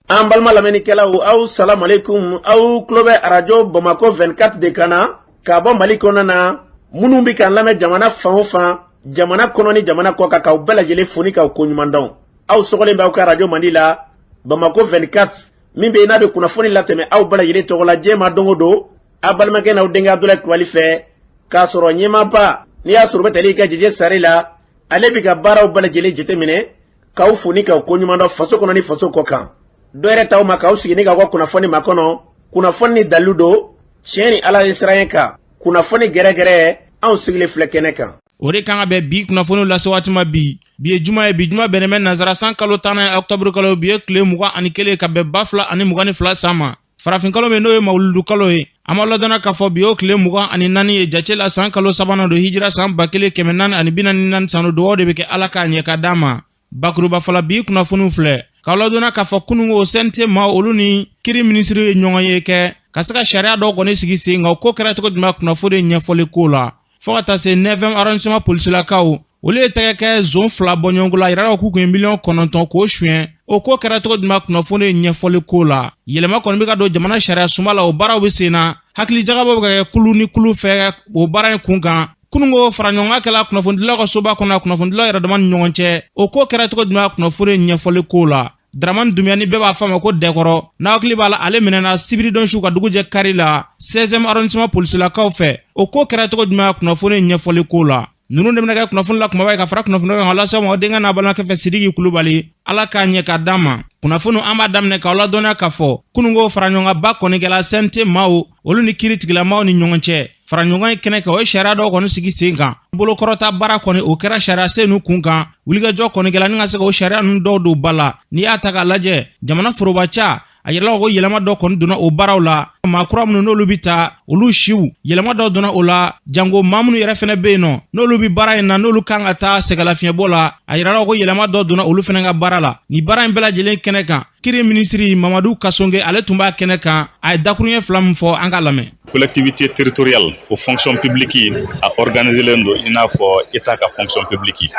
An balma lamɛnnikɛlaw aw salam aleikum aw tulo bɛ arajo Bamako 24 de kan na ka bɔ Mali kɔnɔ na minnu bɛ k'an lamɛn jamana fan o fan jamana kɔnɔ ni jamana kɔ kan k'aw bɛɛ lajɛlen fo ni k'aw ko ɲuman dɔn. Aw sɔgɔlen b'aw ka arajo Mandi la Bamako 24 min bɛ yen n'a bɛ kunnafoni latɛmɛ aw bɛɛ lajɛlen tɔgɔ la diɲɛ ma don o don a balimakɛ n'aw denkɛ Abdulaye Kulibali fɛ k'a sɔrɔ ɲɛmaaba n'i y'a sɔrɔ bɛ tali ka Jeje Sare la ale bɛ ka baaraw bɛɛ lajɛlen jateminɛ k'aw fo ni k'aw ko ɲuman dɔn faso kɔnɔ ni faso kɔ kan. Dɔ yɛrɛ taw ma k'aw sigi ni k'aw ka kunnafoni ma kɔnɔ kunnafoni ni dalilu don tiɲɛ ni Ala ye siran ye kan kunnafoni gɛrɛgɛrɛ anw sigilen filɛ kɛnɛ kan. O de kan ka bɛn bi kunnafoniw lase waati ma bi ye juma ye bi juma bɛnnen bɛ nanzara san kalo 10 ye octobre kalo bi ye tile 21 ka bɛn 2022 san ma. Farafin kalo min n'o ye mawuludu kalo ye an ma ladɔnna k'a fɔ bi o tile 24 ye jace la san kalo 3 don hijira san 1444 sanu dugawu de bɛ kɛ Ala k'a ɲɛ ka d'a ma. Bakuruba fɔla bi kunnafoniw filɛ k'aw ladɔnna k'a fɔ kunun o CNT ma olu ni kiri minisiri ye ɲɔgɔn ye kɛ ka se ka sariya dɔw kɔni sigi sen nka o ko kɛra cogo jumɛn kunnafoni ɲɛfɔli ko la fo ka taa se 9e arrondissement polisilakaw olu ye tɛgɛ kɛ zone 2 bɔ ɲɔgɔn la yirala k'u kun ye miliyɔn 9 k'o suɲɛ o ko kɛra cogo jumɛn kunnafoni ɲɛfɔli ko la yɛlɛma kɔni bɛ ka don jamana sariya suma la o baaraw bɛ sen na hakili jagabɔ bɛ ka kɛ kulu ni kulu fɛ o baara in kun kan kunungo fara ɲɔgɔn kɛla kunnafonidilaw ka soba kɔnɔ kunnafonidilaw yɛrɛ dama ni ɲɔgɔn cɛ o ko kɛra cogo jumɛn kunnafoni ɲɛfɔli ko la Dramane Doumbia ni bɛɛ b'a fɔ ma ko Dɛkɔrɔ n'a hakili b'a la ale minɛna sibiri don su ka dugu jɛ kari la 16e arrondissement polisilakaw fɛ o ko kɛra cogo jumɛn kunnafoni ɲɛfɔli ko la ninnu de bɛna kɛ kunnafoni la kumaba ye ka fara kunnafoni kan lase ma o denkɛ n'a balimakɛ fɛ Sidiki Kulibali Ala k'a ɲɛ ka d'a ma kunnafoni an b'a daminɛ k'aw ladɔnniya k'a fɔ kunungo fara ɲɔgɔn ba kɔni kɛla CNT maaw olu ni kiiritigilamaw ni ɲɔgɔn cɛ fara ɲɔgɔn ye kɛnɛ kan o ye sariya dɔw kɔni sigi sen kan bolokɔrɔta baara kɔni o kɛra sariya sen n'u kun kan wulikajɔ kɔni kɛla ni ka se ka o sariya ninnu dɔw don ba la n'i y'a ta k'a lajɛ jamana foroba ca a yɛrɛla ko yɛlɛma dɔ kɔni donna o baaraw la maakura minnu n'olu bi taa olu siw yɛlɛma dɔ donna o la jango maa minnu yɛrɛ fɛnɛ bɛ yen nɔ n'olu bi baara in na n'olu kan ka taa sɛgɛlafiɲɛbɔ la a yɛrɛla ko yɛlɛma dɔ donna olu fɛnɛ ka baara la ni baara in bɛɛ lajɛlen kɛnɛ kan kiri minisiri Mamadou Kasonge ale tun b'a kɛnɛ kan a ye dakuruɲɛ 2 min fɔ an ka lamɛn. Collectivité territoriale o fonction publique a organisé len do i n'a fɔ état ka fonction publique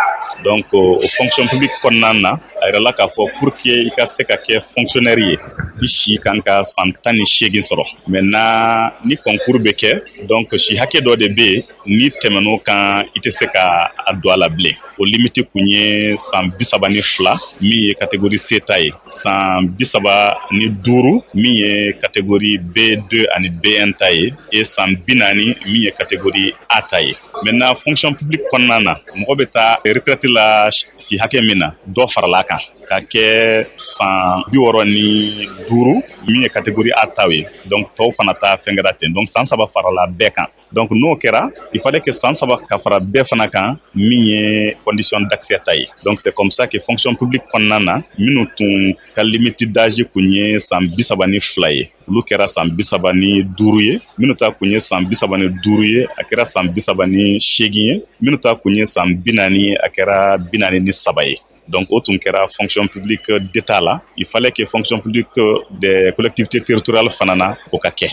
donc o fonction publique kɔnɔna na a yɛrɛla k'a fɔ pour que i ka se ka kɛ fonctionnaire ye i si kan ka san 18 sɔrɔ maintenant ni concours bɛ kɛ donc si hakɛ dɔ de bɛ yen ni tɛmɛn'o kan i tɛ se ka a don a la bilen o limite kun ye san 32 min ye catégorie C ta ye san 35 min ye catégorie B2 ani B1 ta ye et san 40 min ye catégorie A ta ye maintenant fonction publique kɔnɔna na mɔgɔ bɛ taa retraite la si hakɛ min na dɔ farala kan ka kɛ san 65 min ye catégorie A ta ye donc tɔw fana ta fɛngɛra ten donc san 3 farala bɛɛ kan donc n'o kɛra il fallait que san 3 ka fara bɛɛ fana kan min ye condition d'accès ta ye donc c'est comme ça que fonction publique kɔnɔna na minnu tun ka limite d'âge kun ye san 32 ye olu kɛra san 35 ye minnu ta kun ye san 35 ye a kɛra san 38 ye minnu ta kun ye san 40 ye a kɛra 43 ye donc o tun kɛra fonction publique d'état la il fallait que fonction publique des collectivités territoriales fana na o ka kɛ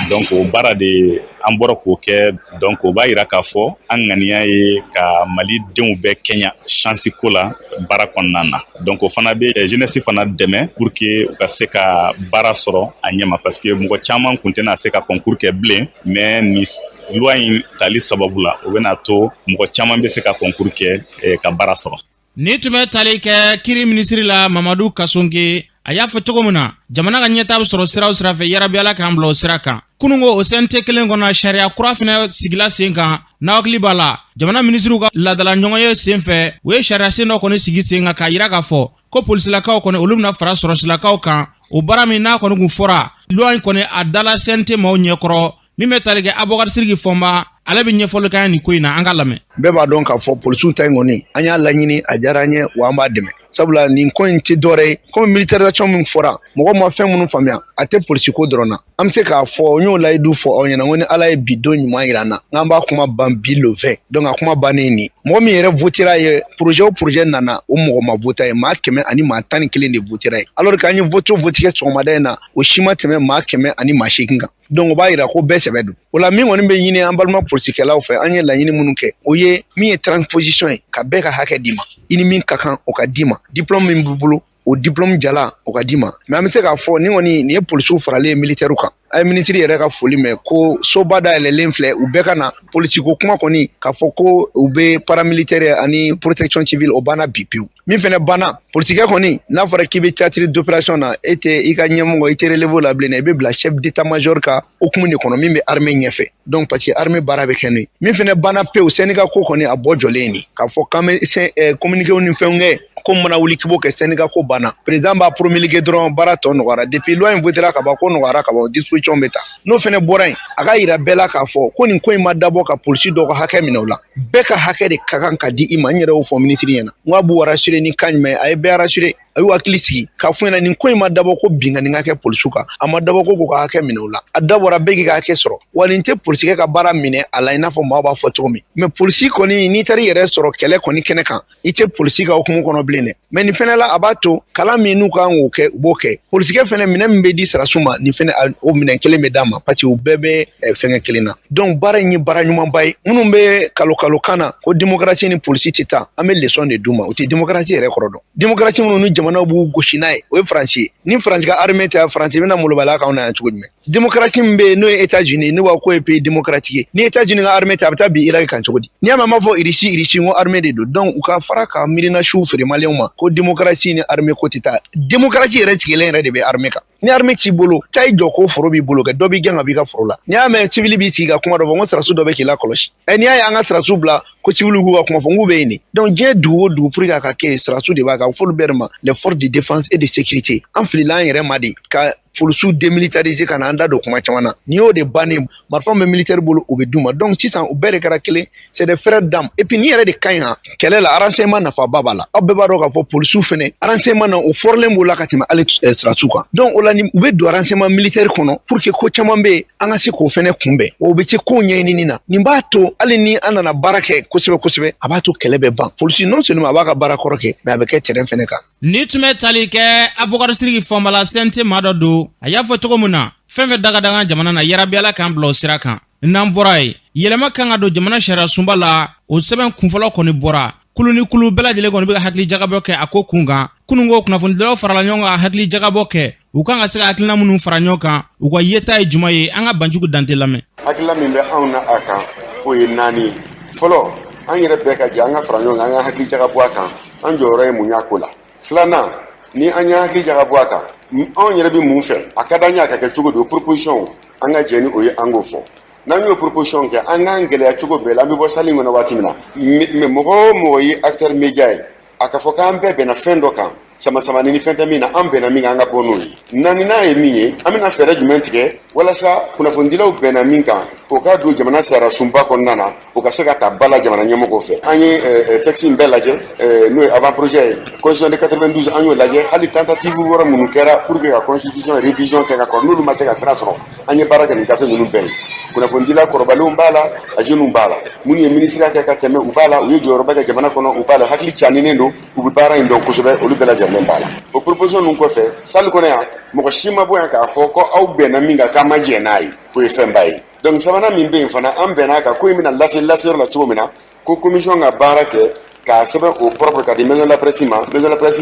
donc o baara de an bɔra k'o kɛ donc o b'a yira k'a fɔ an ŋaniya ye ka Mali denw bɛɛ kɛɲa chance ko la baara kɔnɔna na donc o fana bɛ jeunesse fana dɛmɛ pour que u ka se ka baara sɔrɔ a ɲɛma parce que mɔgɔ caman kun tɛna se ka concours kɛ bilen mais ni loi in tali sababu la o bɛna to mɔgɔ caman bɛ se ka concours kɛ ka baara sɔrɔ. Ni tun bɛ tali kɛ kiri minisiri la Mamadou Kasonge a y'a fɔ cogo min na jamana ka ɲɛtaa bɛ sɔrɔ sira o sira fɛ yarabi Ala k'an bila o sira kan kunungo o CNT kelen kɔnɔ sariya kura fɛnɛ sigila sen kan n'aw hakili b'a la jamana minisiriw ka ladala ɲɔgɔn ye sen fɛ u ye sariya sen dɔ kɔni sigi sen kan k'a yira k'a fɔ ko polisilakaw kɔni olu bɛna fara sɔrɔsilakaw kan o baara min n'a kɔni kun fɔra loi in kɔni a dala CNT maaw ɲɛkɔrɔ min bɛ tali kɛ Abubakar Sidiki Fɔnba ale bɛ ɲɛfɔli k'an nin ko in na an ka lamɛn. Bɛɛ b'a dɔn k'a fɔ polisiw ta in kɔni an y'a laɲini a diyara an ye wa an b'a dɛmɛ sabula nin ko in tɛ dɔwɛrɛ ye comme militarisation min fɔra mɔgɔ ma fɛn minnu faamuya a tɛ polisi ko dɔrɔn na an bɛ se k'a fɔ n y'o layidu fɔ aw ɲɛna ko ni Ala ye bi don ɲuman yira an na n'an b'a kuma ban bi le 20 donc a kuma bannen nin mɔgɔ min yɛrɛ votera ye projet o projet nana o mɔgɔ ma vota ye maa 100 ani maa 11 de votera ye alors que an ye vote o vote kɛ sɔgɔmada in na o si ma tɛmɛ maa 100 ani maa 8 kan donc o b'a yira ko bɛɛ sɛbɛ don o la min kɔni bɛ ɲini an balima politikɛlaw fɛ an ye laɲini minnu kɛ o ye min ye transposition ye ka bɛɛ ka hakɛ d'i ma i ni min ka kan o ka d'i ma diplôme min b'i bolo o diplôme jala o ka di ma mais an bɛ se k'a fɔ ni kɔni nin ye polisiw faralen ye militaire kan a ye ministre yɛrɛ ka foli mɛn ko soba dayɛlɛlen filɛ u bɛɛ ka na polisiko kuma kɔni k'a fɔ ko u bɛ paramilitaire ani protection civile o banna bi pewu min fɛnɛ banna polisikɛ kɔni n'a fɔra k'i bɛ théâtre d'opération na e tɛ i ka ɲɛmɔgɔ i tɛ relevé la bilen i bɛ bila chef d'état-major ka hukumu de kɔnɔ min bɛ armée ɲɛfɛ donc parce que armée baara bɛ kɛ n'o ye min fɛnɛ banna pewu syndicat ko kɔni a bɔ jɔlen nin k'a fɔ k'an bɛ communiqué ni fɛnw kɛ ko mana wuli kibo kɛ syndicat ko banna président b'a promulgué dɔrɔn baara tɔ nɔgɔyara depuis loi in votera ka ban ko nɔgɔyara ka ban disposition bɛ ta n'o fɛnɛ bɔra yen a ka yira bɛɛ la k'a fɔ ko nin ko in ma dabɔ ka polisi dɔw ka hakɛ minɛ o la bɛɛ ka hakɛ de ka kan ka di i ma n yɛrɛ y'o fɔ ministre ɲɛna n k'a b'u rassurer ni kan jumɛn a ye bɛɛ rassurer a y'u hakili sigi k'a fɔ ɲɛna nin ko in ma dabɔ ko binkanni ka kɛ polisiw kan a ma dabɔ ko k'u ka hakɛ minɛ o la a dabɔra bɛɛ k'i ka hakɛ sɔrɔ wa nin tɛ polisikɛ ka baara minɛ a la i n'a fɔ maaw b'a fɔ cogo min mais polisi kɔni n'i taara i yɛrɛ sɔrɔ kɛlɛ kɔni kɛnɛ kan i tɛ polisi ka hukumu kɔnɔ bilen dɛ mais nin fɛnɛ la a b'a to kalan min n'u kan k'o kɛ u b'o kɛ polisikɛ fɛnɛ minɛ min bɛ di sirasiw ma nin fɛnɛ o minɛ kelen bɛ d'a ma parce que u bɛɛ bɛ fɛngɛ kelen na donc baara in ye baara ɲumanba ye minnu bɛ kalo kan na ko démocratie ni polisi tɛ taa an bɛ leçon de d'u ma u tɛ démocratie yɛrɛ kɔrɔ dɔn démocratie minnu ni jamanaw b'u gosi n'a ye o ye faransi ye ni faransi ka armée tɛ faransi bɛna molobaliya k'anw na yan cogo jumɛn démocratie min bɛ yen n'o ye États-Unis ne b'a ko ye pays démocratique ye ni États-Unis ka armée tɛ a bɛ taa bin Iraki kan cogo di n'i y'a mɛn an b'a fɔ Irisi n ko armée de don donc u ka fara ka miirinasiw feere maliyɛnw ma ko démocratie ni armée ko tɛ taa démocratie yɛrɛ sigilen yɛrɛ de bɛ armée kan ni armée t'i bolo taa i jɔ ko foro b'i bolo kɛ dɔ b'i gɛn ka b'i ka foro la n'i y'a mɛn civil b'i sigi ka kuma dɔ fɔ n ko sirasiw dɔ bɛ k'i la kɔlɔsi n'i y'a ye an ka sirasiw bila ko civil k'u ka kuma fɔ n k'u bɛ yen de donc diɲɛ dugu o dugu pour que a ka kɛ sirasiw de b'a kan fɔlɔ bɛɛ de ma les forces de défense et de sécurité an filila an yɛrɛ ma de ka polisiw démilitariser ka na an da don kuma caman na n'i y'o de bannen marifa bɛ militaire bolo u bɛ d'u ma donc sisan u bɛɛ de kɛra kelen c'est des frères d'âme et puis ni yɛrɛ de ka ɲi ha kɛlɛ la renseignement nafaba b'a la aw bɛɛ b'a dɔn k'a fɔ polisiw fɛnɛ renseignement na o fɔrɔlen b'o la ka tɛmɛ hali sirasiw kan donc o la ni u bɛ don renseignement militaire kɔnɔ pour que ko caman bɛ yen an ka se k'o fɛnɛ kunbɛn wa u bɛ se kow ɲɛɲinini na nin b'a to hali ni an nana baara kɛ kosɛbɛ kosɛbɛ a b'a to kɛlɛ bɛ ban polisi non seulement a b'a ka baara kɔrɔ kɛ mais a bɛ kɛ terrain fɛnɛ kan ni tun bɛ tali kɛ Abubakar Sidiki Fɔnbala CNT maa dɔ don a y'a fɔ cogo min na fɛn fɛn dagadanga jamana na yarabi Ala k'an bila o sira kan n'an bɔra ye yɛlɛma kan ka don jamana sariya sunba la o sɛbɛn kunfɔlɔ kɔni bɔra kulu ni kulu bɛɛ lajɛlen kɔni bɛ ka hakili jagabɔ kɛ a ko kun kan kunungo kunnafonidilaw farala ɲɔgɔn kan hakili jagabɔ kɛ u kan ka se ka hakilina minnu fara ɲɔgɔn kan u ka yeta ye juma ye an ka Banjugu Dante lamɛn hakilina min bɛ anw na a kan o ye 4 ye fɔlɔ an yɛrɛ bɛɛ ka jɛ an ka fara ɲɔgɔn kan an ka hakili jagabɔ a kan an jɔyɔrɔ ye mun y'a ko la filanan ni an y'a hakili jagabɔ a kan anw yɛrɛ bɛ mun fɛ a ka d'an ye a ka kɛ cogo di o proposition an ka jɛ ni o ye an k'o fɔ n'an y'o proposition kɛ an k'an gɛlɛya cogo bɛɛ la an bɛ bɔ salle in kɔnɔ waati min na mais mɔgɔ o mɔgɔ ye acteur média ye a ka fɔ k'an bɛɛ bɛnna fɛn dɔ kan sama-samani ni fɛn tɛ min na an bɛnna min kan an ka bɔ n'o ye naaninan ye min ye an bɛna fɛɛrɛ jumɛn tigɛ walasa kunnafonidilaw bɛnna min kan o ka don jamana sariya sunba kɔnɔna na o ka se ka ta ba la jamana ɲɛmɔgɔw fɛ an ye texte in bɛɛ lajɛ n'o ye avant projet ye constitution de 92 an y'o lajɛ hali tentative wɛrɛ minnu kɛra pour que ka constitution révision kɛ ka kɔrɔ n'olu ma se ka sira sɔrɔ an ye baara kɛ nin gafe ninnu bɛɛ ye kunnafonidila kɔrɔbalenw b'a la a jeunes b'a la minnu ye ministère kɛ ka tɛmɛ u b'a la u ye jɔyɔrɔba kɛ jamana kɔnɔ u b'a la hakili caninen don u bɛ baara in dɔn kosɛbɛ olu bɛɛ lajɛlen b'a la o proposition ninnu kɔfɛ salle kɔnɔ yan mɔgɔ si ma bɔ yan k'a fɔ ko aw bɛnna min kan k'an ma jɛ n'a ye o ye fɛnba ye donc sabanan min bɛ yen fana an bɛnna kan ko in bɛna laseyɔrɔ la cogo min na ko commission ka baara kɛ k'a sɛbɛn o propre ka di maison de la presse ma maison de la presse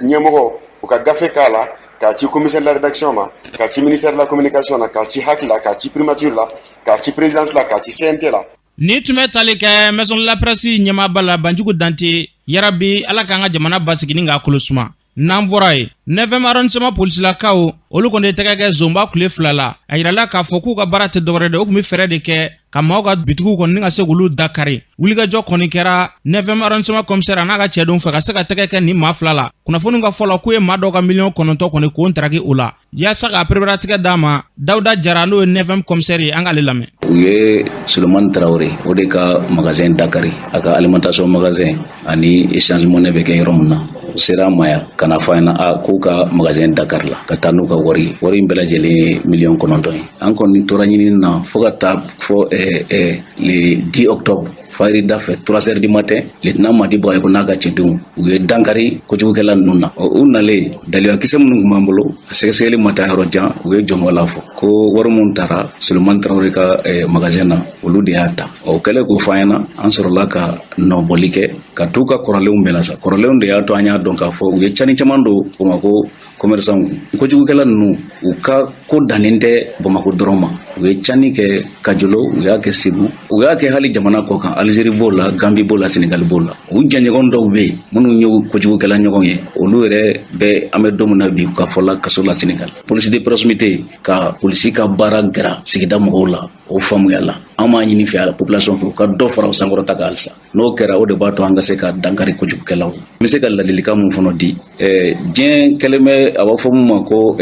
ɲɛmɔgɔ u ka gafe k'a la k'a ci commission de la rédaction ma k'a ci ministère de la communication na k'a ci HAC la k'a ci primature la k'a ci présidence la k'a ci CNT la ni tun bɛ tali kɛ maison de la presse ɲɛmaaba la Banjugu Dante yarabi Ala k'an ka jamana basigi ni k'a kolosuma n'an bɔra ye 9e arrondissement polisilakaw olu kɔni tɛgɛ kɛ zonba kule 2 la a yirala k'a fɔ k'u ka baara tɛ dɔwɛrɛ de o tun bɛ fɛɛrɛ de kɛ ka maaw ka bitigiw kɔni ka se k'olu dakari wulikajɔ kɔni kɛra 9e arrondissement commissaire n'a ka cɛdenw fɛ ka se ka tɛgɛ kɛ nin maa 2 la kunnafoni ka fɔlɔ k'u ye maa dɔw ka miliyɔn 9 kɔni k'o ntaraki o la yaasa ka pereperelatigɛ d'a ma Dawuda Jara n'o ye 9e commissaire ye an k'ale lamɛn u ye Sulemani Traoré o de ka magasin dakari a ka alimentation magasin ani échange monnaie bɛ kɛ yɔrɔ min na sera maya kana fɔ an na k'u ka magasin Dakar la ka taa n'u ka wari in bɛɛ lajɛlen ye miliyɔn 9 ye an kɔni tora ɲinini na fo ka taa fɔ le 10 octobre fayiri da fɛ 3h du matin lieutenant Madi Boye ko n'a ka cɛdenw u ye dankari kojugukɛla ninnu na u nalen daliya kisɛ minnu tun b'an bolo a sɛgɛsɛgɛli ma taa yɔrɔ jan u ye jɔnwala fɔ ko wari minnu taara Sulemani Traoré ka magasin na olu de y'a ta o kɛlen k'o fɔ an ɲɛna an sɔrɔla ka nɔbɔli kɛ ka t'u ka kɔrɔlenw bɛɛ la sa kɔrɔlenw de y'a to an y'a dɔn k'a fɔ u ye cani caman don o ma ko commerçant kojugukɛla ninnu u ka ko dannen tɛ Bamako dɔrɔn ma u ye cani kɛ Kajolo u y'a kɛ Segu u y'a kɛ hali jamana kɔ kan Algérie b'o la Gambie b'o la Sénégal b'o la u jɛɲɔgɔn dɔw bɛ yen minnu ye kojugukɛla ɲɔgɔn ye olu yɛrɛ bɛ an bɛ don min na bi ka fɔla kaso la Sénégal police de proximité ka polisi ka baara gɛra sigida mɔgɔw la o faamuya la an b'a ɲini fɛ a la population fɛ u ka dɔ fara o sankɔrɔta kan halisa n'o kɛra o de b'a to an ka se ka dankari kojugukɛlaw n bɛ se ka ladilikan mun fana di diɲɛ kɛlen bɛ a b'a fɔ mun ma ko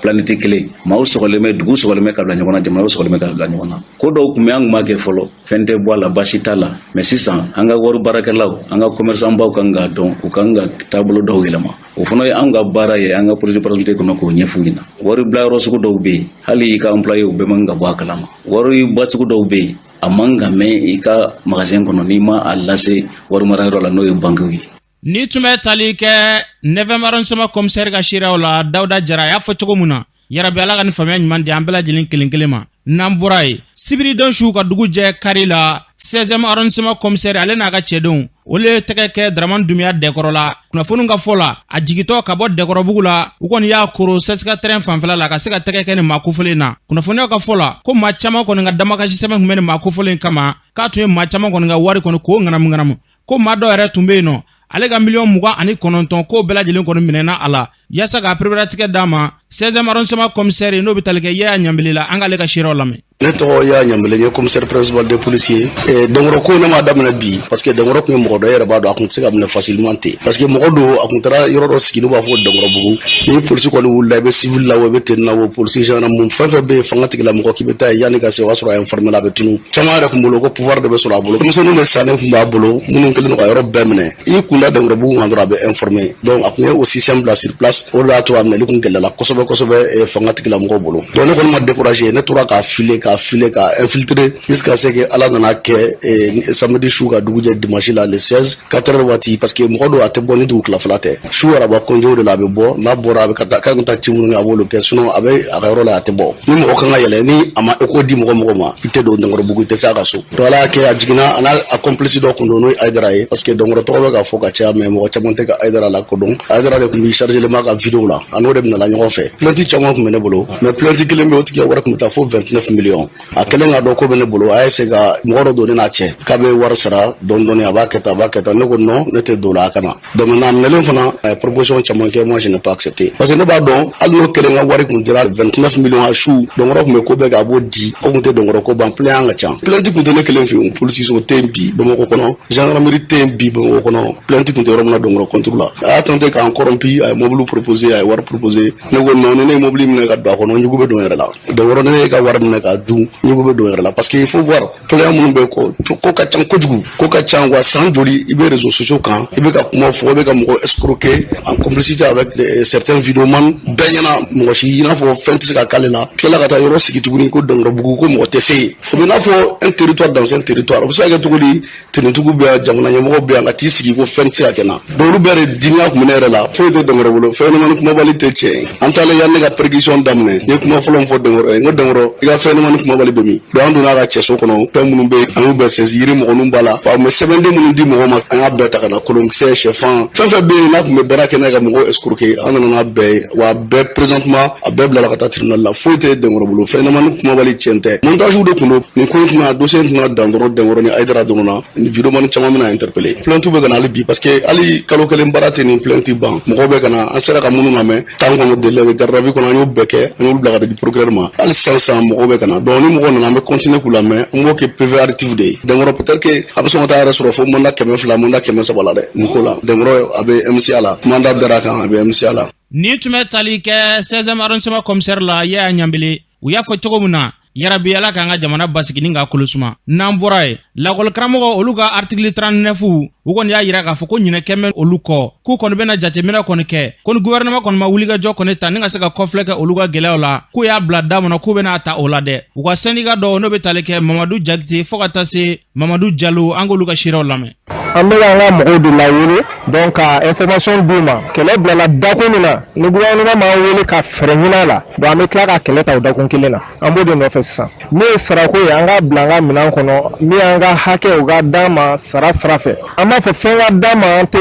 planète kelen maaw sɔgɔlen bɛ dugu sɔgɔlen bɛ ka bila ɲɔgɔn na jamanaw sɔgɔlen bɛ ka bila ɲɔgɔn na ko dɔw tun bɛ an tun b'a kɛ fɔlɔ fɛn tɛ bɔ a la baasi t'a la mais sisan an ka wari baarakɛlaw an ka commerçant baw kan k'a dɔn u kan ka taabolo dɔw yɛlɛma o fana ye an ka baara ye an ka police de proximité kɔnɔ k'o ɲɛf'u ɲɛna wari bila yɔrɔ sugu dɔw bɛ yen hali i ka employé u bɛɛ man ka bɔ a kalama wari ba sugu dɔw bɛ yen a man ka mɛn i ka magasin kɔnɔ n'i ma a lase wari marayɔrɔ la n'o ye banquew ye. Ni tun bɛ tali kɛ 9e arrondissement commissaire ka seerew la Dawuda Jara y'a fɔ cogo min na yarabi Ala ka ni faamuya ɲuman di an bɛɛ lajɛlen kelen kelen ma n'an bɔra ye Sibiridon su ka dugu jɛ kari la 16e arrondissement commissaire ale n'a ka cɛdenw olu ye tɛgɛ kɛ Dramane Dumbuya dɛkɔrɔ la kunnafoni ka fɔ la a jigitɔ ka bɔ dɛkɔrɔbugu la u kɔni y'a koro Sesika terrain fanfɛla la ka se ka tɛgɛ kɛ ni maa kofɔlen na kunnafoniya ka fɔ la ko maa caman kɔni ka damakasi sɛbɛn tun bɛ ni maa kofɔlen kama k'a tun ye maa caman kɔni ka wari kɔni k'o ŋanamu ko maa dɔ yɛrɛ tun bɛ yen nɔ ale ka $29,000 k'o bɛɛ lajɛlen kɔni minɛna a la yaasa ka prébaratigɛ d'a ma 16e arrondissement commissaire n'o bɛ tali kɛ Yaya Ɲambele la an k'ale ka seerew lamɛn. Ne tɔgɔ Yaya Ɲambele ye commissaire principal des policiers Dɔngɔrɔ ko ne m'a daminɛ bi parce que Dɔngɔrɔ tun ye mɔgɔ dɔ yɛrɛ b'a dɔn a tun tɛ se ka minɛ facilement ten parce que mɔgɔ don a tun taara yɔrɔ dɔ sigi n'u b'a fɔ Dɔngɔrɔbugu ni polisi kɔni wulila i bɛ civil la o i bɛ tenue na o polisi gendarme fɛn fɛn bɛ yen fanga tigilamɔgɔ k'i bɛ taa yanni ka se o y'a sɔrɔ a informé la a bɛ tunu caman yɛrɛ tun bolo ko pouvoir de bɛ sɔrɔ a bolo denmisɛnninw de sannen tun b'a bolo minnu kɛlen don ka yɔrɔ bɛɛ minɛ i kunda Dɔngɔrɔbugu kan dɔrɔn a bɛ informé donc a tun ye o système bila sur place o de y'a to a minɛli tun gɛlɛyala kosɛbɛ fanga tigilamɔgɔw bolo donc ne kɔni ma découragé ne tora k'a filer ka infiltré jusqu'à ce que Ala nana kɛ samedi su ka dugu jɛ dimanche la le 16 4h waati parce que mɔgɔ dɔw a tɛ bɔ ni dugu tilafɛla tɛ su araba congé de la a bɛ bɔ n'a bɔra a bɛ ka taa ci minnu a b'olu kɛ sinon a bɛ a ka yɔrɔ la a tɛ bɔ ni mɔgɔ kan ka yɛlɛ ni a ma écho di mɔgɔ ma i tɛ don Dɔngɔrɔbugu i tɛ se a ka so donc Ala y'a kɛ a jiginna a n'a a complice dɔ tun don n'o ye Aïdara ye parce que Dɔngɔrɔ tɔgɔ bɛ ka fɔ ka caya mais mɔgɔ caman tɛ ka Aïdara lakodɔn Aïdara de tun bɛ chargé ma ka vidéo la a n'o de minɛla ɲɔgɔn fɛ plainte caman tun bɛ ne bolo mais plainte kelen bɛ o tigi ka wari tun bɛ taa fo 29 millions a kɛlen ka dɔn ko bɛ ne bolo a ye se ka mɔgɔ dɔ don ne n'a cɛ k'a bɛ wari sara dɔɔni a b'a kɛ tan ne ko non ne tɛ don la a kana donc n'a minɛlen fana a ye proposition caman kɛ moi je n'ai pas accepté parce que ne b'a dɔn hali n'o kelen ka wari tun dira 29 millions a su Dɔngɔrɔ tun bɛ ko bɛɛ k'a b'o di o tun tɛ Dɔngɔrɔ ko ban plainte ka ca plainte tun tɛ ne kelen fɛ yen polisi so tɛ yen bi Bamakɔ kɔnɔ gendarmerie tɛ yen bi Bamakɔ kɔnɔ plainte tun tɛ yɔrɔ min na Dɔngɔrɔ contre la a y'a tenté k'an corrompu a ye mobile proposé a ye wari proposé ne ko non ni ne ye mobile minɛ ka don a kɔnɔ ɲugu bɛ don yɛrɛ la Dɔngɔrɔ ni ne ye ka wari minɛ ka dun ɲugu bɛ don yɛrɛ la parce que il faut voir plainte minnu bɛ ko ka ca kojugu ko ka ca wa san joli i bɛ réseaux sociaux kan i bɛ ka kuma fɔ i bɛ ka mɔgɔ escroquer en complicité avec certains vidéomans bɛɛ ɲɛna mɔgɔ si i n'a fɔ fɛn tɛ se ka k'ale la tilala ka taa yɔrɔ sigi tuguni ko Dɔngɔrɔbugu ko mɔgɔ tɛ se yen o bɛ i n'a fɔ un territoire dans un territoire o bɛ se ka kɛ cogo di tenutigiw bɛ yan jamana ɲɛmɔgɔw bɛ yan ka t'i sigi ko fɛn tɛ se ka kɛ na donc olu bɛɛ de dimiya tun bɛ ne yɛrɛ la foyi tɛ Dɔngɔrɔ bolo fɛnɲɛnamani kumabali tɛ tiɲɛ ye an taalen yan ne ka perquisition daminɛ n ye kuma fɔlɔ min fɔ Dɔngɔrɔ ye n ko Dɔngɔrɔ i ka fɛnɲɛnamani kumabali bɛ min donc an donna a ka cɛso kɔnɔ fɛn minnu bɛ yen an y'u bɛɛ sɛnsi yiri mɔgɔninw b'a la wa mais sɛbɛnden minnu di mɔgɔ ma an y'a bɛɛ ta ka na kolonkisɛ sɛfan fɛn fɛn bɛ yen n'a tun bɛ baara kɛ n'a ka mɔgɔw escroquer an nana n'a bɛɛ ye wa bɛɛ présentement a bɛɛ bilala ka taa tribunal la foyi tɛ Dɔngɔrɔ bolo fɛnɲɛnamani kumabali tiɲɛ tɛ montage de tun don nin ko in tɛna dossier tɛna dan dɔrɔn Dɔngɔrɔ ni Aïdara dɔrɔn na ni vidéoman caman bɛna interpeller plainte bɛ ka na hali bi parce que hali kalo kelen baara tɛ nin plainte ban mɔgɔw bɛ ka na an sera ka minnu lamɛn temps kɔnɔ délai garde à vue kɔnɔ an y'o bɛɛ kɛ an y'olu bila ka di procureur ma hali sisan mɔgɔw bɛ ka na donc ni mɔgɔw nana an bɛ continuer k'u lamɛn an b'o kɛ PV active de ye Dɔngɔrɔ peut-être que a bɛ sɔn ka taa yɛrɛ sɔrɔ fo mandat 200 mandat 300 la dɛ nin ko la Dɔngɔrɔ a bɛ MCA la mandat dara kan a bɛ MCA la. Ni tun bɛ tali kɛ 16e arrondissement commissaire la Yaya Ɲambele u y'a fɔ cogo min na yarabi ala k'an ka jamana basigi ni ka kolosuma n'an bɔra ye lakɔli karamɔgɔ olu ka article 39 u kɔni y'a yira k'a fɔ ko ɲinɛ kɛmɛ olu kɔ k'u kɔni bɛna jateminɛ kɔni kɛ ko ni gouvernement kɔni ma wulikajɔ kɔni ta ni ka se ka kɔfilɛ kɛ olu ka gɛlɛyaw la k'u y'a bila da kɔnɔ k'u bɛna ta o la dɛ u ka syndicat dɔw n'o bɛ tali kɛ Mamadu Jakite fo ka taa se Mamadu Jalo an k'olu ka siraw lamɛn. An bɛ an ka mɔgɔw de laɲini donc ka information d'u ma kɛlɛ bilala dakun min na ni gouvernement ma wele ka fɛɛrɛ ɲini a la donc an bɛ tila ka kɛlɛ ta o dakun kelen na an b'o de nɔfɛ sisan min ye sarako ye an ka bila an ka minɛn kɔnɔ min y'an ka hakɛ u ka d'an ma sara sira fɛ an b'a fɔ fɛn ka d'an ma an tɛ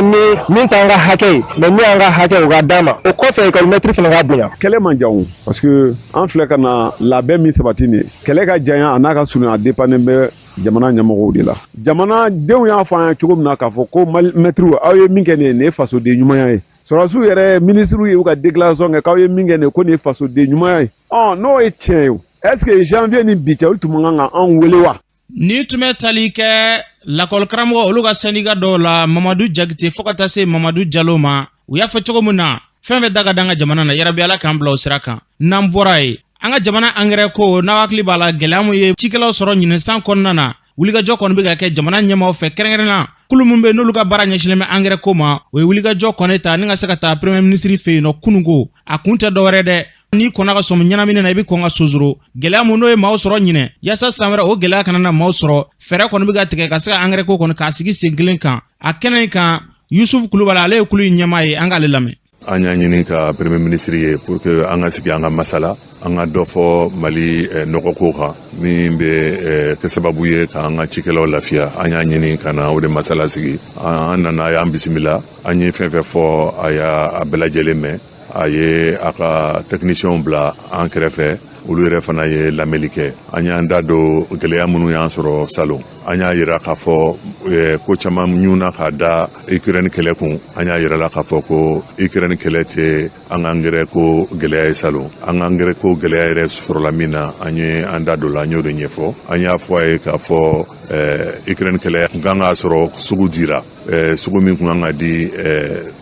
min t'an ka hakɛ ye mais min y'an ka hakɛ u ka d'an ma o kɔfɛ école-maître fana ka bonya. Kɛlɛ man jan parce que an filɛ ka na labɛn min sabati nin kɛlɛ ka janya a n'a ka surunya a dépendant bɛ jamana ɲɛmɔgɔw de la jamana denw y'a fɔ an ye cogo min na k'a fɔ ko maître aw ye min kɛ nin ye fasoden ɲumanya ye sɔrɔdasiw yɛrɛ ministre ye u ka déclaration kɛ k'aw ye min kɛ nin ye ko nin ye fasoden ɲumanya ye n'o ye tiɲɛ ye est-ce que janvier ni bi cɛ olu tun man kan ka anw wele wa. Ni tun bɛ tali kɛ lakɔli karamɔgɔ olu ka syndicat dɔw la Mamadu Jakite fo ka taa se Mamadu Jalo ma u y'a fɔ cogo min na fɛn bɛ da ka da an ka jamana na yarabi ala k'an bila o sira kan n'an bɔra ye an ka jamana engrais ko n'aw hakili b'a la gɛlɛya mun ye cikɛlaw sɔrɔ ɲinɛ san kɔnɔna na wulikajɔ kɔni bɛ ka kɛ jamana ɲɛmaaw fɛ kɛrɛnkɛrɛnna kulu min bɛ n'olu ka baara ɲɛsinnen bɛ engrais ko ma o ye wulikajɔ kɔni ta ni ka se ka taa premier ministre fɛ yen nɔ kununko a kun tɛ dɔwɛrɛ dɛ n'i kɔnna ka sɔmi ɲɛnamini na i bɛ kɔn ka sozoro gɛlɛya mun n'o ye maaw sɔrɔ ɲinɛ yaasa san wɛrɛ o gɛlɛya kana na maaw sɔrɔ fɛɛrɛ kɔni bɛ ka tigɛ ka se ka engrais ko kɔni k'a sigi sen kelen kan a kɛnɛ in kan Yusuf Kulubali ale ye kulu in ɲɛmaa ye an k'ale lamɛn. An y'a ɲini ka premier ministre ye pour que an ka sigi an ka masala an ka dɔ fɔ Mali nɔgɔko kan min bɛ kɛ sababu ye k'an ka cikɛlaw lafiya an y'a ɲini ka na o de masala sigi an nana a y'an bisimila an ye fɛn fɛn fɔ a y'a bɛɛ lajɛlen mɛn a ye a ka technicienw bila an kɛrɛfɛ olu yɛrɛ fana ye lamɛnli kɛ an y'an da don gɛlɛya minnu y'an sɔrɔ salon an y'a yira k'a fɔ ko caman ɲuna k'a da Ukraine kɛlɛ kun an y'a yira la k'a fɔ ko Ukraine kɛlɛ tɛ an ka engrais ko gɛlɛya ye salon an ka engrais ko gɛlɛya yɛrɛ sɔrɔla min na an ye an da don la an y'o de ɲɛfɔ an y'a fɔ a ye k'a fɔ Ukraine kɛlɛ kun kan k'a sɔrɔ sugu dira sugu min kun kan ka di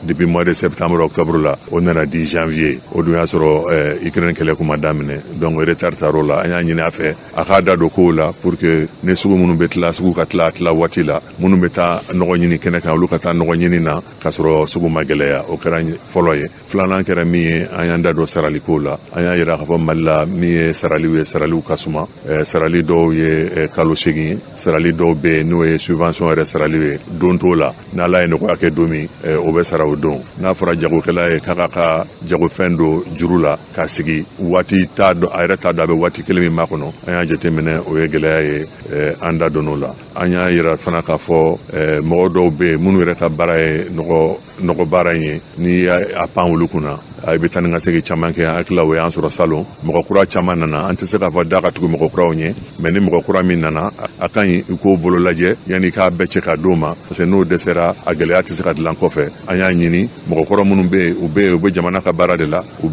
depuis mois de septembre octobre la o nana di janvier o dun y'a sɔrɔ Ukraine kɛlɛ kun ma daminɛ donc retard tar'o la an y'a ɲini a fɛ a k'a da don kow la pour que ne sugu minnu bɛ tila sugu ka tila waati la minnu bɛ taa nɔgɔ ɲini kɛnɛ kan olu ka taa nɔgɔ ɲini na k'a sɔrɔ sugu ma gɛlɛya o kɛra fɔlɔ ye filanan kɛra min ye an y'an da don sarali kow la an y'a yira k'a fɔ Mali la min ye saraliw ka suma sarali dɔw ye kalo 8 ye sarali dɔw bɛ yen n'o ye subvention yɛrɛ saraliw ye don t'o la n'Ala ye nɔgɔya kɛ don min o bɛ sara o don n'a fɔra jagokɛla ye k'a ka jagofɛn don juru la k'a sigi waati t'a dɔn a yɛrɛ t'a dɔn a bɛ waati kelen min ma kɔnɔ an y'a jateminɛ o ye gɛlɛya ye an da donn'o la an y'a yira fana k'a fɔ mɔgɔ dɔw bɛ yen minnu yɛrɛ ka baara ye nɔgɔ baara in ye n'i y'a pan olu kunna i bɛ taa ni ka segin caman kɛ an hakili la o y'an sɔrɔ salon mɔgɔ kura caman nana an tɛ se k'a fɔ da ka tugu mɔgɔ kuraw ɲɛ mais ni mɔgɔ kura min nana a ka ɲi i k'o bolo lajɛ yanni i k'a bɛɛ cɛ k'a d'o ma parce que n'o dɛsɛra a gɛlɛya tɛ se ka dilan kɔfɛ an y'a ɲini mɔgɔ kura minnu bɛ yen u bɛ jamana ka baara de la u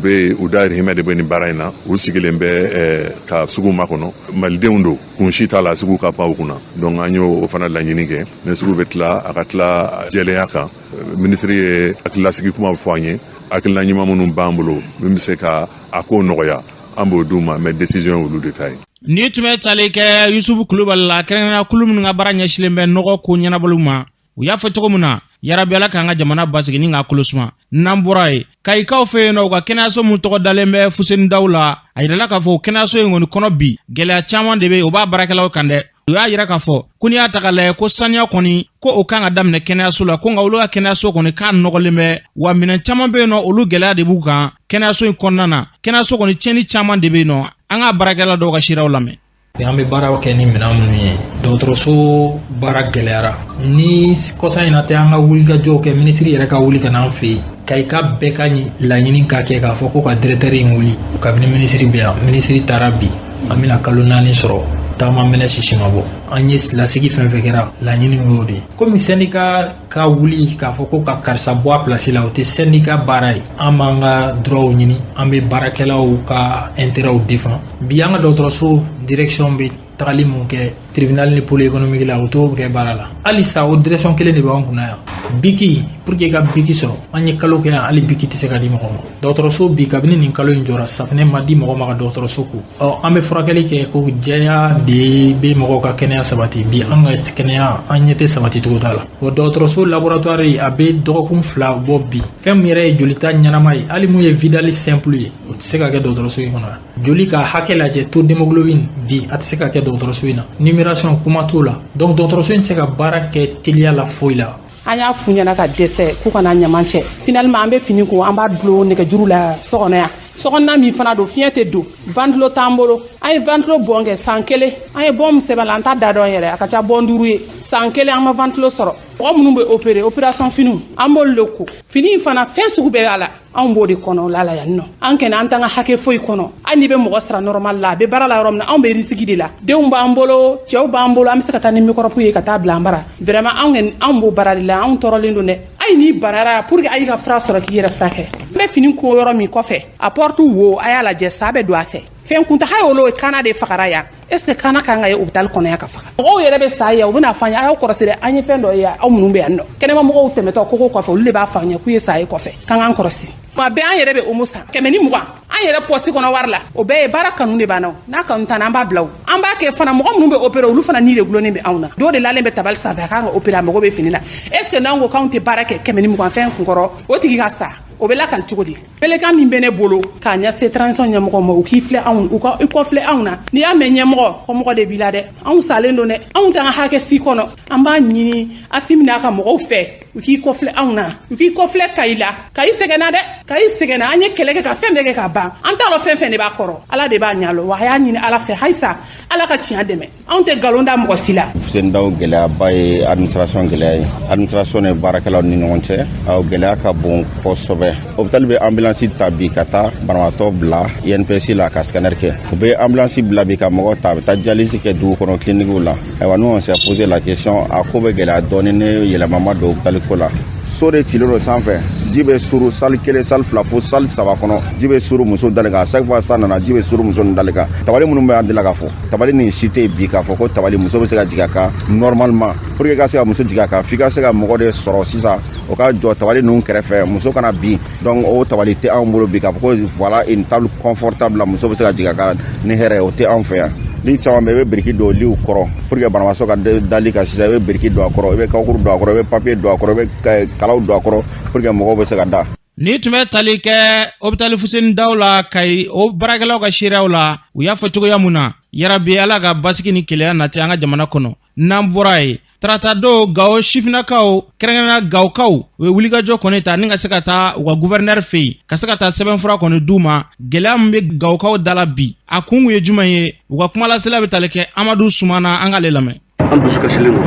dahirimɛ de bɛ nin baara in na u sigilen bɛ ka sugu makɔnɔ malidenw don kun si t'a la sugu ka pan u kunna donc an y'o fana laɲini kɛ ni sugu bɛ tila a ka tila jɛlenya kan minisiri ye hakilasigi kuma fɔ an ye hakilina ɲuman minnu b'an bolo min bɛ se ka a ko nɔgɔya an b'o d'u ma mais décision olu de ta ye. Ni tun bɛ tali kɛ Yusufu Kulubali la kɛrɛnkɛrɛnnenya kulu minnu ka baara ɲɛsinnen bɛ nɔgɔ ko ɲɛnabɔliw ma u y'a fɔ cogo min na yarabi ala k'an ka jamana basigi ni k'a kolosuma n'an bɔra ye kayikaw fɛ yen nɔ u ka kɛnɛyaso min tɔgɔ dalen bɛ Fuseni Daw a yirala k'a fɔ kɛnɛyaso in kɔni kɔnɔ bi gɛlɛya caman de bɛ yen o b'a baarakɛlaw kan dɛ u y'a yira k'a fɔ ko n'i y'a ta k'a lajɛ ko saniya kɔni ko o kan ka daminɛ kɛnɛyaso la ko nka olu ka kɛnɛyaso kɔni k'a nɔgɔlen bɛ wa minɛn caman bɛ yen nɔ olu gɛlɛya de b'u kan kɛnɛyaso in kɔnɔna na kɛnɛyaso kɔni tiɲɛni caman de bɛ yen nɔ an ka baarakɛla dɔw ka siraw lamɛn. An bɛ baara kɛ ni minɛn minnu ye dɔgɔtɔrɔso baara gɛlɛyara ni kɔsa in na tɛ an ka wulikajɔw kɛ minisiri yɛrɛ ka wuli ka n'an fɛ yen kayika bɛɛ ka laɲini ka kɛ k'a fɔ ko ka directeur in wuli kabini minisiri bɛ yan minisiri taara bi an bɛna kalo 4 sɔrɔ taama minɛ sisi ma bɔ an ye lasigi fɛn fɛn kɛra laɲini y'o de komi syndicat ka wuli k'a fɔ ko ka karisa bɔ a place la o tɛ syndicat baara ye an b'an ka droit ɲini an bɛ baarakɛlaw ka intérêt défend bi an ka dɔgɔtɔrɔso direction bɛ tagali mun kɛ tribunal ni pôle économique la o t'o kɛ baara la hali sa o direction kelen de b'an kunna yan biki pour que ka biki sɔrɔ an ye kalo kɛ yan hali biki tɛ se ka di mɔgɔ ma dɔgɔtɔrɔso bi kabini nin kalo in jɔra safinɛ ma di mɔgɔ ma ka dɔgɔtɔrɔso ko an bɛ furakɛli kɛ ko jɛya de bɛ mɔgɔw ka kɛnɛya sabati bi an ka kɛnɛya an ɲɛ tɛ sabati cogo t'a la o dɔgɔtɔrɔso laboratoire a bɛ dɔgɔkun 2 bɔ bi fɛn min yɛrɛ ye jolita ɲɛnama ye hali mun ye vidali simple ye o tɛ se ka kɛ dɔgɔtɔrɔso in kɔnɔ joli ka hakɛ lajɛ taux d'hémoglobine bi a tɛ se ka kɛ dɔgɔtɔrɔso in na numération kuma t'o la donc dɔgɔtɔrɔso in tɛ se ka baara kɛ teliya la foyi la an y'a fu ɲɛna ka dɛsɛ k'u kana ɲaman cɛ finalement an bɛ fini ko an b'a dulon nɛgɛjuru la sɔgɔnɔ yan sɔgɔnɔna min fana don fiɲɛ tɛ don ventilo t'an bolo an ye ventilo bɔn kɛ san 1 an ye bɔn min sɛbɛn la an t'a da dɔn yɛrɛ a ka ca bɔn 5 ye san 1 an ma ventilo sɔrɔ mɔgɔ minnu bɛ opéré opération finiw an b'olu le ko fini in fana fɛn sugu bɛɛ b'a la anw b'o de kɔnɔ la yan nɔ an kɛnɛ an t'an ka hakɛ foyi kɔnɔ hali n'i bɛ mɔgɔ sara normal la a bɛ baara la yɔrɔ min na anw bɛ risque de la denw b'an bolo cɛw b'an bolo an bɛ se ka taa ni microbe ye ka taa bila an bara vraiment anw b'o baara de la anw tɔɔrɔlen don dɛ hali n'i banara pour que a y'i ka fura sɔrɔ k'i yɛrɛ furakɛ n bɛ fini ko yɔrɔ min kɔfɛ a porte wo a y'a lajɛ sa bɛ don a fɛ fɛn kuntaga ye olu kana de fagara yan est-ce que kana kan ka ye hôpital kɔnɔ yan ka faga mɔgɔw yɛrɛ bɛ sa yan u bɛna fɔ an ye a y'aw kɔrɔsi dɛ an ye fɛn dɔ ye aw minnu bɛ yan nɔ kɛnɛma mɔgɔw tɛmɛtɔ koko kɔfɛ olu de b'a fɔ an ye k'u ye sa ye kɔfɛ k'an k'an kɔrɔsi tuma bɛɛ an yɛrɛ bɛ omo san 120 an yɛrɛ poste kɔnɔ wari la o bɛɛ ye baara kanu de b'an na n'a kanu t'an na an b'a bila an b'a kɛ fana mɔgɔ minnu bɛ opérer olu fana ni de gulonnen bɛ anw na dɔw de lalen bɛ tabali sanfɛ a kan ka opérer a mago bɛ fini la est-ce que n'an ko k'anw tɛ baara kɛ 120 fɛn kunkɔrɔ o tigi ka sa o bɛ lakali cogo di belekan min bɛ ne bolo k'a ɲɛse transition ɲɛmɔgɔ ma u k'i filɛ anw u ka i kɔfilɛ anw na n'i y'a mɛn ɲɛmɔgɔ kɔmɔgɔ de b'i la dɛ anw salen don dɛ anw t'an ka hakɛ si kɔnɔ an b'a ɲini Asimi n'a ka mɔgɔw fɛ u k'i kɔfilɛ anw na u k'i kɔfilɛ Kayi la Kayi sɛgɛnna dɛ Kayi sɛgɛnna an ye kɛlɛ kɛ ka fɛn bɛɛ kɛ ka ban an t'a dɔn fɛn de b'a kɔrɔ Ala de b'a ɲalo wa a y'a ɲini Ala fɛ halisa Ala ka tiɲɛ dɛmɛ anw tɛ nkalon da mɔgɔ si la Fuseni Daw gɛlɛyaba ye administration gɛlɛya ye administration ni baarakɛlaw ni ɲɔgɔn cɛ gɛlɛya ka bon kosɛbɛ hôpital bɛ ambulance ta bi ka taa banabaatɔ bila INPS la ka scanner kɛ u bɛ ambulance bila bi ka mɔgɔ ta a bɛ taa dialyse kɛ dugu kɔnɔ clinique la ayiwa nous on s'est posé la question a ko bɛ gɛlɛya dɔɔni ne yɛlɛma ma don hôpital ko la so de cilen don sanfɛ ji bɛ suru salle 1 salle 2 fo salle 3 kɔnɔ ji bɛ suru muso dalen kan chaque fois san nana ji bɛ suru muso dalen kan tabali minnu bɛ an deli ka fɔ tabali nin si tɛ bi k'a fɔ ko tabali muso bɛ se ka jigin a kan normalement pour que ka se ka muso jigin a kan f'i ka se ka mɔgɔ de sɔrɔ sisan o ka jɔ tabali ninnu kɛrɛfɛ muso kana bin donc o tabali tɛ anw bolo bi k'a fɔ ko voilà une table confortable la muso bɛ se ka jigin a kan ni hɛrɛ o tɛ anw fɛ yan ni caman bɛ i bɛ biriki don liw kɔrɔ pour que banabaatɔ ka dali kan sisan i bɛ biriki don a kɔrɔ i bɛ kabakuru don a kɔrɔ i bɛ papier don a kɔrɔ i bɛ kalaw don a kɔrɔ pour que mɔgɔw bɛ se ka da. Ni tun bɛ tali kɛ hôpital Fuseni Daw la Kayi o baarakɛlaw ka seereyaw la u y'a fɔ cogoya mun na yarabi Ala ka basigi ni keleya nati an ka jamana kɔnɔ n'an bɔra ye tarata do Gawo sifinnakaw kɛrɛnkɛrɛnnenya Gawkaw u ye wulikajɔ kɔni ta ni ka se ka taa u ka gouverneur fɛ yen ka se ka taa sɛbɛnfura kɔni d'u ma gɛlɛya min bɛ Gawkaw da la bi a kun ye jumɛn ye u ka kumalasela bɛ tali kɛ Amadu Sumana an k'ale lamɛn. An dusukasilen don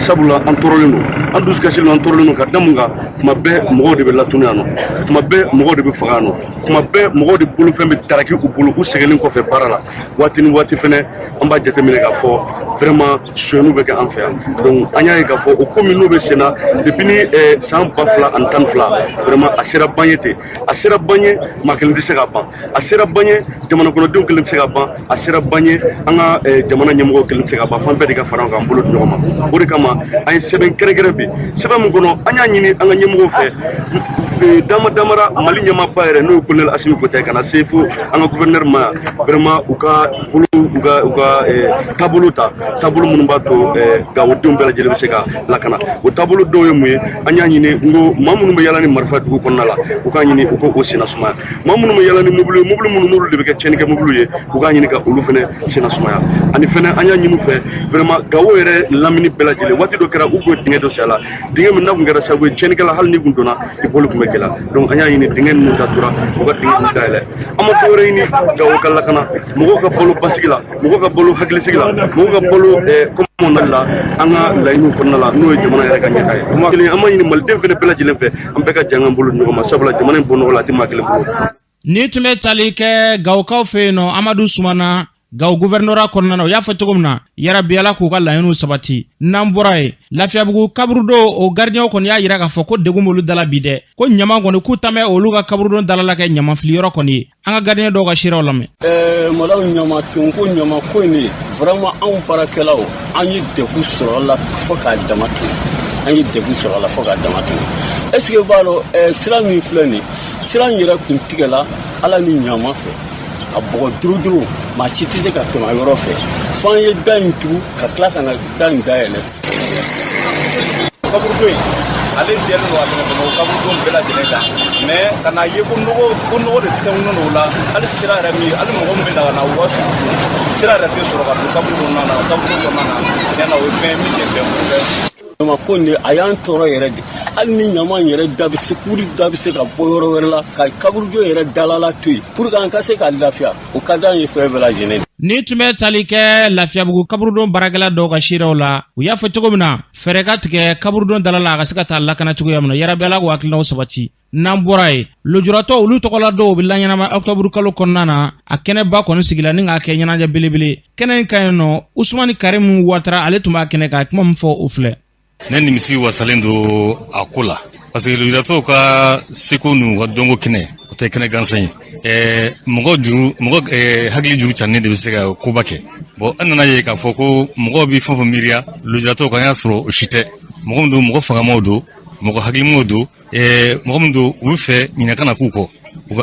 sabula an tɔɔrɔlen don an dusukasilen don an tɔɔrɔlen don ka da mun kan tuma bɛɛ mɔgɔw de bɛ latunu yan nɔ tuma bɛɛ mɔgɔw de bɛ faga yan nɔ tuma bɛɛ mɔgɔw de bolofɛn bɛ daraki u bolo u sɛgɛnnen kɔfɛ baara la waati ni waati fɛnɛ an b'a jateminɛ k'a fɔ vraiment sonyɛniw bɛ kɛ an fɛ yan donc an y'a ye k'a fɔ o ko min n'o bɛ sen na depuis ni san 2012 vraiment a sera ban ye ten a sera ban ye maa kelen tɛ se ka ban a sera ban ye jamana kɔnɔdenw kelen tɛ se ka ban a sera ban ye an ka jamana ɲɛmɔgɔw kelen tɛ se ka ban f'an bɛɛ de ka fara ɲɔgɔn kan an bolo di ɲɔgɔn ma o de kama an ye sɛbɛn kɛrɛnkɛrɛn bi sɛbɛn min kɔnɔ an y'a ɲini an ka ɲɛmɔgɔw fɛ damara Mali ɲɛmaaba yɛrɛ n'o ye colonel Asimi Goyita ka na se fo an ka gouverneur ma vraiment u ka taabolo ta taabolo minnu b'a to Gawodenw bɛɛ lajɛlen bɛ se ka lakana o taabolo dɔw ye mun ye an y'a ɲini n ko maa minnu bɛ yala ni marifa dugu kɔnɔna la u k'a ɲini u k'o senna sumaya maa minnu bɛ yala ni mobili minnu n'olu de bɛ kɛ tiɲɛnikɛ mobiliw ye u k'a ɲini ka olu fana senna sumaya ani fana an y'a ɲini u fɛ vraiment Gawo yɛrɛ lamini bɛɛ lajɛlen waati dɔ kɛra u kun ye dingɛ dɔ sen a la dingɛ min n'a kun kɛra sababu ye tiɲɛnikɛla hali n'i kun donna i bolo kun bɛ gɛlɛya donc an y'a ɲini dingɛ ninnu datura u ka dingɛ ninnu dayɛlɛ an ma dɔ wɛrɛ ɲini Gawo ka lakana mɔgɔw ka balo basigi la mɔgɔw ka balo hakilisigi la mɔgɔw ka balo comme on a la an ka laɲiniw kɔnɔna la n'o ye jamana yɛrɛ ka ɲɛtaa ye maa kelen an ma ɲini maliden fɛnɛ bɛɛ lajɛlen fɛ an bɛɛ ka jan an bolo ɲɔgɔn ma sabula jamana in bɔ nɔgɔ la a tɛ maa kelen bolo. Ni tun bɛ tali kɛ Gawkaw fɛ yen nɔ Amadu Sumana gaw gouvernora kɔnɔna na o y'a fɔ cogo min na yarabi ala k'u ka laɲiniw sabati n'an bɔra ye lafiyabugu kaburudon o gardien kɔni y'a yira k'a fɔ ko degun b'olu dala bi dɛ ko ɲama kɔni k'u ta mɛ olu ka kaburudon dalala kɛ ɲamafiliyɔrɔ kɔni ye an ka gardien dɔw ka siraw lamɛn. Malaw ɲama tun ko ɲama ko in de vraiment anw baarakɛlaw an ye degun sɔrɔ la fo k'a dama tɛmɛ an ye degun sɔrɔ la fo k'a dama tɛmɛ est ce que b'a dɔn sira min filɛ nin sira in yɛrɛ kun tigɛla ala ni ɲama fɛ a bɔgɔ duruduru maa si tɛ se ka tɛmɛ a yɔrɔ fɛ f'an ye da in tugu ka tila ka na da in dayɛlɛ. kaburudon in ale jɛlen don a tɛmɛ tɛmɛ o kaburudon bɛɛ lajɛlen kan mais ka na ye ko nɔgɔ de tɛŋunen don o la hali sira yɛrɛ min hali mɔgɔ min bɛ na ka na wasu sira yɛrɛ tɛ sɔrɔ ka don kaburudon kɔnɔna na kaburudon kɔnɔna na tiɲɛ na o ye fɛn min tɛ bɛn o fɛ. ɲama ko de a y'an tɔɔrɔ yɛrɛ de hali ni ɲama yɛrɛ da bɛ se kuri da bɛ se ka bɔ yɔrɔ wɛrɛ la ka kaburudon yɛrɛ dalala to yen pour que an ka se ka lafiya o ka d'an ye fɛn bɛɛ lajɛlen. Ni tun bɛ tali kɛ lafiyabugu kaburudon baarakɛla dɔw ka siraw la u y'a fɔ cogo min na fɛɛrɛ ka tigɛ kaburudon dalala a ka se ka taa lakana cogoya min na yarabi ala k'u hakilinaw sabati n'an bɔra ye lujuratɔ olu tɔgɔla dɔw bɛ laɲɛnama octobre kalo kɔnɔna na a kɛnɛba kɔni sigila ni k'a kɛ ɲɛnajɛ belebele kɛnɛ in ka yen nɔ usumani karimu watara ale tun b'a kɛnɛ ka kuma min fɔ o filɛ. Ne nimisi wasalen don a ko la parce que lujuratɔw ka seko n'u ka dɔnko kɛnɛ o tɛ kɛnɛ gansan ye mɔgɔ hakili juru cannen de bɛ se ka koba kɛ bon an nana ye k'a fɔ ko mɔgɔw bɛ fɛn fɛn miiriya lujuratɔw kan y'a sɔrɔ o si tɛ mɔgɔ min don mɔgɔ fangamaw don mɔgɔ hakilimaw don mɔgɔ min don u bɛ fɛ ɲinɛ kana k'u kɔ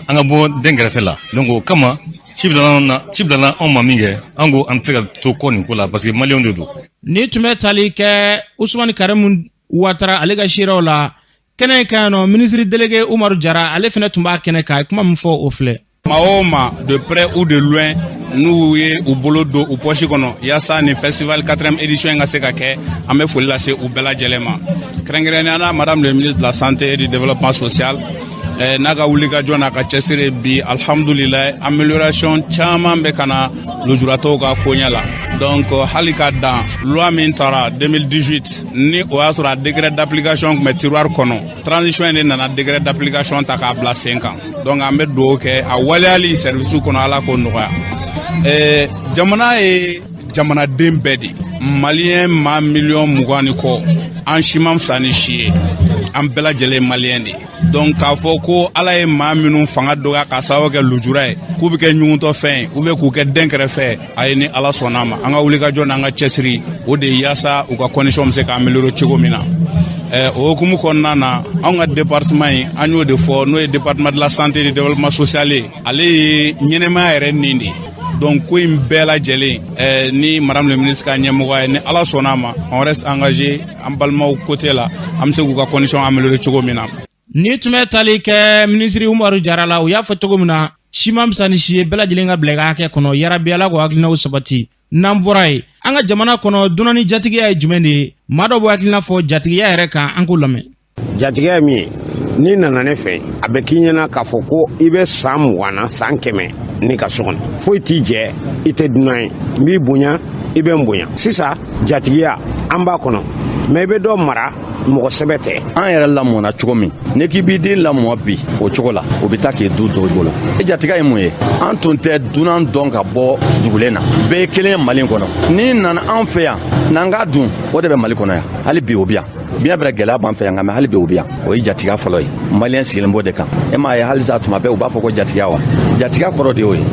an ka bɔ den kɛrɛfɛ la donc o kama ci bilana anw ma min kɛ an ko an tɛ se ka to kɔ nin ko la parce que maliyɛnw de don. Ni tun bɛ tali kɛ usumani karimu watara ale ka siraw la kɛnɛ in ka yan nɔ ministre délégué umaru jara ale fana tun b'a kɛnɛ kan kuma min fɔ o filɛ. maa o maa de près ou de loin n'u ye u bolo don u pɔsi kɔnɔ yaasa nin festival 4e édition in ka se ka kɛ an bɛ foli lase u bɛɛ lajɛlen ma kɛrɛnkɛrɛnnenya madame le ministre de la santé et du développement social n'a ka wulikajɔ n'a ka cɛsiri bi alhamdulilayi amélioration caman bɛ ka na lujuratɔw ka koɲɛ la donc hali ka dan loi min taara 2018 ni o y'a sɔrɔ a degré d'application tun bɛ tiroir kɔnɔ transition in de nana degré d'application ta k'a bila sen kan donc an bɛ dugawu kɛ a waleyali service kɔnɔ ala k'o nɔgɔya jamana ye jamanaden bɛɛ de maliyɛn maa miliyɔn 20 ni kɔ an si ma fisa ni si ye an bɛɛ lajɛlen maliyɛn de donc k'a fɔ ko ala ye maa minnu fanga dɔgɔya k'a sababu kɛ lujura ye k'u bɛ kɛ ɲugutɔfɛn ye ou bien k'u kɛ den kɛrɛfɛ a ye ni ala sɔnn'a ma an ka wulikajɔ n'an ka cɛsiri o de ye yaasa u ka condition bɛ se ka améliorer cogo min na o hukumu kɔnɔna na anw ka département ye an y'o de fɔ n'o ye département de la santé et du développement social ye ale ye ɲɛnɛmaya yɛrɛ nin de donc ko in bɛɛ lajɛlen ni madame le ministre ka ɲɛmɔgɔ ye ni ala sɔnn'a ma on reste engagé an balimaw côté la an bɛ se k'u ka condition améliorer cogo min na. Ni tun bɛ tali kɛ ministre umaru jara la u y'a fɔ cogo min na si ma fisa ni si ye bɛɛ lajɛlen ka bila i ka hakɛ kɔnɔ yarabi ala k'o hakilinaw sabati n'an bɔra ye an ka jamana kɔnɔ dunan ni jatigiya ye jumɛn de ye maa dɔ bɛ hakilina fɔ jatigiya yɛrɛ kan an k'o lamɛn. Jatigiya ye min ye n'i nana ne fɛ a bɛ k'i ɲɛna k'a fɔ ko i bɛ san 20 na san 100 ne ka so kɔnɔ foyi t'i jɛ i tɛ dunan ye n b'i bonya i bɛ n bonya sisan jatigiya an b'a kɔnɔ mais i bɛ dɔ mara mɔgɔ sɛbɛ tɛ an yɛrɛ lamɔna cogo min ne k'i b'i den lamɔ bi o cogo la o bɛ taa k'i du jɔ i bolo e jatigiya ye mun ye an tun tɛ dunan dɔn ka bɔ dugulen na bɛɛ ye kelen ye mali kɔnɔ n'i nana an fɛ yan n'an ka dun o de bɛ mali kɔnɔ yan hali bi o bɛ yan biɲɛ bɛrɛ gɛlɛya b'an fɛ yan nka mɛ hali bi o bɛ yan o ye jatigiya fɔlɔ ye maliyɛn sigilen b'o de kan e m'a ye hali sa tuma bɛɛ u b'a fɔ ko jatigiya wa jatigiya kɔrɔ de y'o ye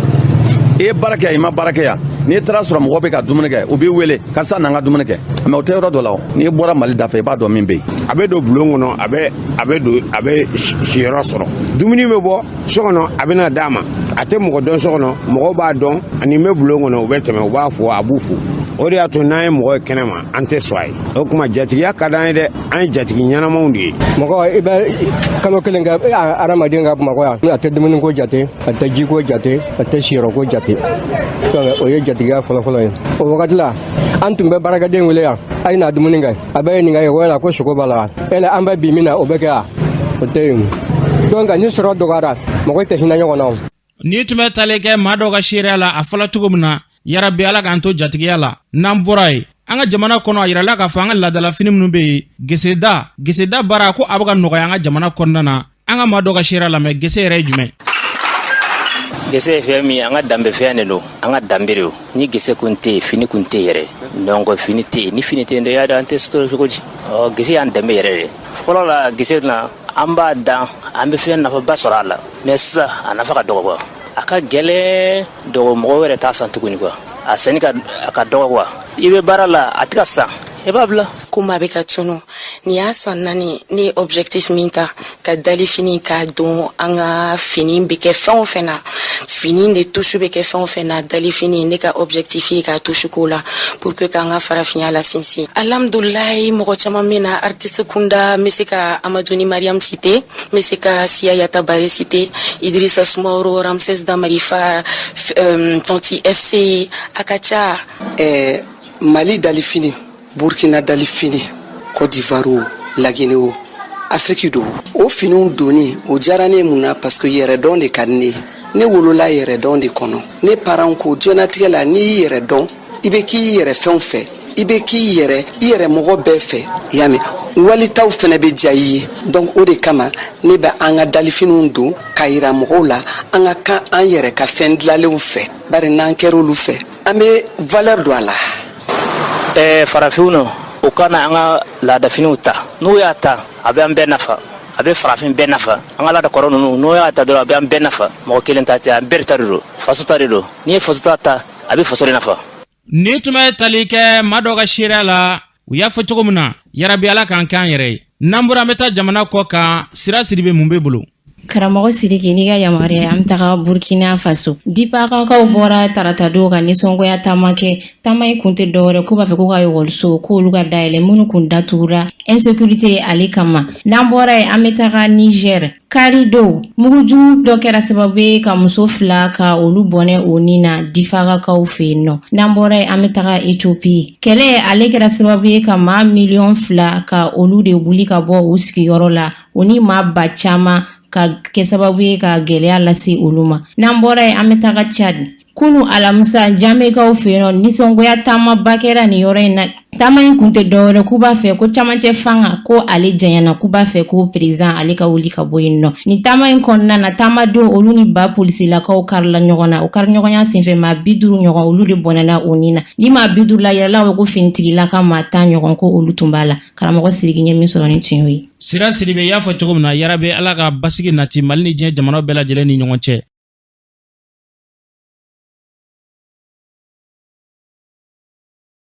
i ye baara kɛ i ma baara kɛ yan n'i taara sɔrɔ mɔgɔ bɛ ka dumuni kɛ u b'i wele karisa n'an ka dumuni kɛ mɛ o tɛ yɔrɔ dɔ la n'i bɔra mali da fɛ i b'a dɔn min bɛ yen a bɛ don bulon kɔnɔ a bɛ siyɔrɔ sɔrɔ dumuni bɛ bɔ so kɔnɔ a bɛ na d'a ma a tɛ mɔgɔ dɔn so kɔnɔ mɔgɔw b'a dɔn ani bɛ bulon kɔnɔ u bɛ tɛmɛ u b'a fɔ a b'u fo o de y'a to n'an ye mɔgɔ ye kɛnɛ ma an tɛ sɔn a ye o tuma jatigiya ka d'an ye dɛ an ye jatigi ɲɛnamaw de ye. mɔgɔ i bɛ kalo kelen kɛ adamaden ka bamakɔ yan a tɛ dumuni ko jate a tɛ ji ko jate a tɛ siyɔrɔ ko jate o ye jatigiya fɔlɔfɔlɔ ye o wagati la an tun bɛ baarakɛden wele yan a ye na dumuni kɛ a bɛ ɲininka ye wala ko sogo b'a la yala an bɛ bi min na o bɛ kɛ yan o tɛ yen donc ni sɔrɔ dɔgɔyara mɔgɔ tɛ hinɛ ɲɔgɔn na. Ni tun bɛ tali kɛ maa dɔw ka seereya la a fɔla cogo min na yarabi ala k'an to jatigiya la n'an bɔra ye an ka jamana kɔnɔ a yirala k'a fɔ an ka laadala fini minnu bɛ yen geseda baara ko a bɛ ka nɔgɔya an ka jamana kɔnɔna na an ka maa dɔw ka seereya la mɛ gese yɛrɛ ye jumɛn. gese fe mi anga dambe fe ne lo anga dambiro ni gese kunte fini kunte yere donc fini te ni fini te ndo ya da ante sto ko ji o gese an dambe yere folo la gese na amba dan ambe fe na fa basorala messa ana fa ka dogo aka gele dogo mo were ta san tukuni ko aseni ka dogo kwa ibe barala atika sa ebabla kuma be ka tunu ni asan nani ni objectif minta ka dali fini ka don anga fini be ke fon fena fini de touche be ke fon fena dali fini ne ka objectif ka touche kola pour que ka nga farafia la sinsi alhamdulillah mo chama mina artiste kunda mesika amaduni mariam cité mesika sia yata bare cité idrissa smoro ramses damarifa tonti fc akacha mali dali fini Burkina dali fini Côte d'Ivoire la Guinée Afrique do o fini doni o jarane muna parce que yere don de kadne ne wolola yere don de kono ne parent ko jonatige la ni yere don ibe ki yere fenfe ibe ki yere mogo befe yame wali taw fene be jayi donc o de kama ne ba anga dali fini do kayira mogo la anga ka an yere ka fendlale u fe bari nan kero lu fe ame valeur do ala farafiuno o kana anga la da fini uta no ya ta abe ambe nafa abe farafin be nafa anga la da korono no ya ta do abe ambe nafa mo kelen ta ta bertariro fasutariro ni fasutata abe fasori nafa ni tume talike madoga shirala uya fotogo muna yarabi ala kan yere nambura meta jamana ko ka sira siribe mumbe bulu Karamɔgɔ Sidiki n'i ka yamaruya an bɛ taga Burkina Faso dipakaw bɔra tarata don ka nisɔngoya taama kɛ taama in kun tɛ dɔwɛrɛ k'u b'a fɛ k'u ka ekɔliso k'olu ka dayɛlɛ minnu kun datugura insécurité ale kama n'an bɔra yen an bɛ taga Niger karido mugujugu dɔ kɛra sababu ye ka muso 2 ka olu bɔnɛ o ni na difakaw fɛ yen nɔ n'an bɔra yen an bɛ taga Éthiopie kɛlɛ ale kɛra sababu ye ka maa 2,000,000 ka olu de wuli ka bɔ u sigiyɔrɔ la o ni maa ba caman ka kɛ sababu ye ka gɛlɛya lase olu ma n'an bɔra yen an bɛ taga Chad kunu alamisa jamekaw fɛ yen nɔ nisɔngoya taamaba kɛra nin yɔrɔ in na taama in kun tɛ dɔwɛrɛ k'u b'a fɛ ko camancɛ fanga ko ale janyana k'u b'a fɛ ko président ale ka wuli ka bɔ yen nɔ nin taama in kɔnɔna na taamadenw olu ni ba polisilakaw karila ɲɔgɔn na o kariɲɔgɔnya senfɛ maa 50 ɲɔgɔn olu de bɔnɛna o ni na ni maa 50 la yɛrɛla o ko finitigilaka maa 10 ɲɔgɔn ko olu tun b'a la karamɔgɔ Sidiki ɲɛ min sɔrɔ ni tun y'o ye sira siribe y'a fɔ cogo min na yarabe ala ka basigi nati mali ni diɲɛ jamana bɛɛ lajɛlen ni ɲɔgɔn cɛ